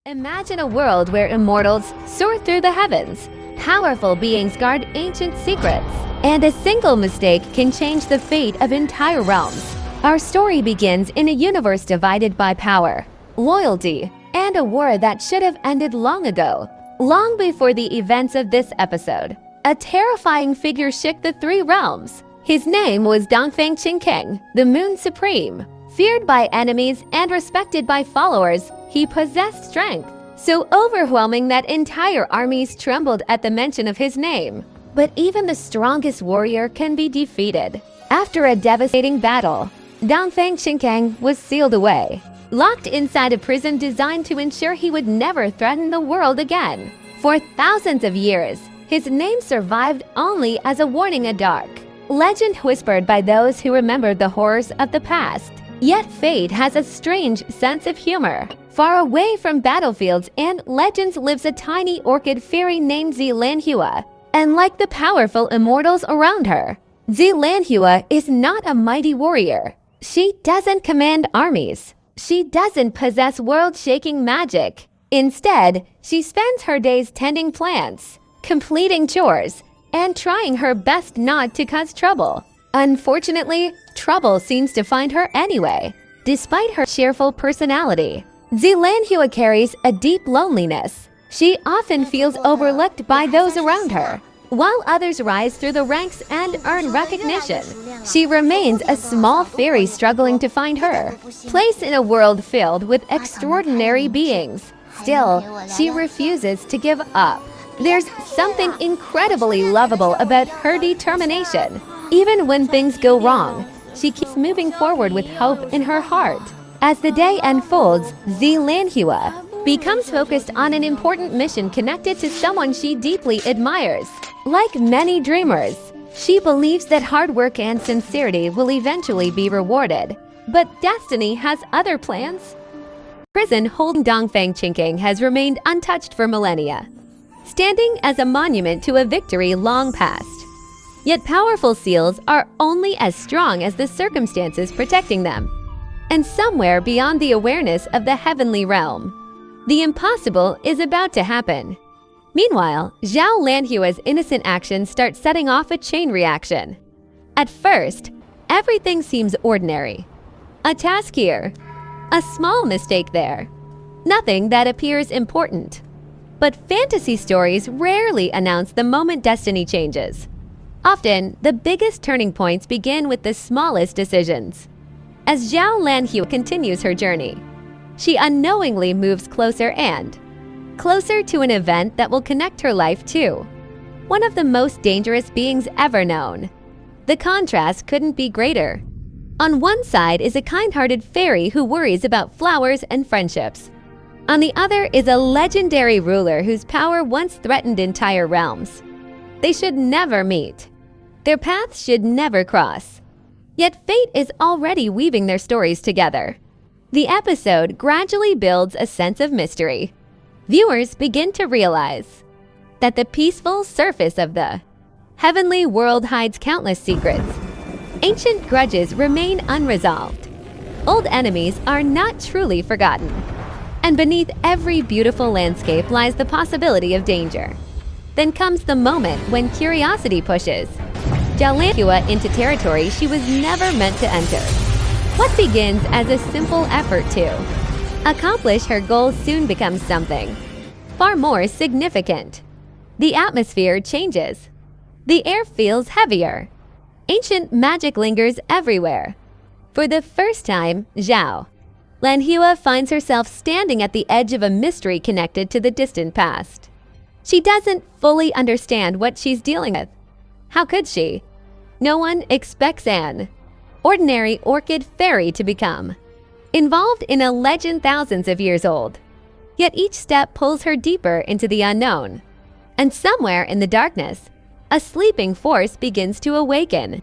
Imagine a world where immortals soar through the heavens. Powerful beings guard ancient secrets, and a single mistake can change the fate of entire realms. Our story begins in a universe divided by power, loyalty, and a war that should have ended long ago. Long before the events of this episode, a terrifying figure shook the three realms. His name was Dongfang Qingcang, the Moon Supreme. Feared by enemies and respected by followers, he possessed strength so overwhelming that entire armies trembled at the mention of his name. But even the strongest warrior can be defeated. After a devastating battle, Dongfang Qingcang was sealed away, locked inside a prison designed to ensure he would never threaten the world again. For thousands of years, his name survived only as a warning, a dark legend whispered by those who remembered the horrors of the past. Yet fate has a strange sense of humor. Far away from battlefields and legends lives a tiny orchid fairy named Ela Lanhua. And like the powerful immortals around her, Ela Lanhua is not a mighty warrior. She doesn't command armies. She doesn't possess world-shaking magic. Instead, she spends her days tending plants, completing chores, and trying her best not to cause trouble. Unfortunately, trouble seems to find her anyway. Despite her cheerful personality, Ela Lanhua carries a deep loneliness. She often feels overlooked by those around her. While others rise through the ranks and earn recognition, she remains a small fairy struggling to find her place in a world filled with extraordinary beings. Still, she refuses to give up. There's something incredibly lovable about her determination. Even when things go wrong, she keeps moving forward with hope in her heart. As the day unfolds, Ela Lanhua becomes focused on an important mission connected to someone she deeply admires. Like many dreamers, she believes that hard work and sincerity will eventually be rewarded. But destiny has other plans. Prison holding Dongfang Qingcang has remained untouched for millennia, standing as a monument to a victory long past. Yet powerful seals are only as strong as the circumstances protecting them. And somewhere beyond the awareness of the heavenly realm, the impossible is about to happen. Meanwhile, Xiao Lanhua's innocent actions start setting off a chain reaction. At first, everything seems ordinary. A task here, a small mistake there, nothing that appears important. But fantasy stories rarely announce the moment destiny changes. Often, the biggest turning points begin with the smallest decisions. As Xiao Lanhua continues her journey, she unknowingly moves closer and closer to an event that will connect her life to one of the most dangerous beings ever known. The contrast couldn't be greater. On one side is a kind-hearted fairy who worries about flowers and friendships. On the other is a legendary ruler whose power once threatened entire realms. They should never meet. Their paths should never cross. Yet fate is already weaving their stories together. The episode gradually builds a sense of mystery. Viewers begin to realize that the peaceful surface of the heavenly world hides countless secrets. Ancient grudges remain unresolved. Old enemies are not truly forgotten. And beneath every beautiful landscape lies the possibility of danger. Then comes the moment when curiosity pushes Xiao Lanhua into territory she was never meant to enter. What begins as a simple effort to accomplish her goal soon becomes something far more significant. The atmosphere changes. The air feels heavier. Ancient magic lingers everywhere. For the first time, Xiao Lanhua finds herself standing at the edge of a mystery connected to the distant past. She doesn't fully understand what she's dealing with. How could she? No one expects an ordinary orchid fairy to become involved in a legend thousands of years old. Yet each step pulls her deeper into the unknown. And somewhere in the darkness, a sleeping force begins to awaken.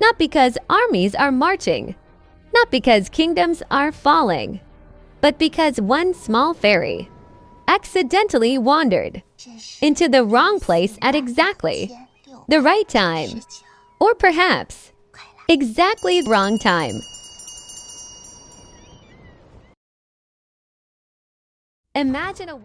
Not because armies are marching, not because kingdoms are falling, but because one small fairy accidentally wandered into the wrong place at exactly the right time. Or perhaps, exactly the wrong time. Imagine a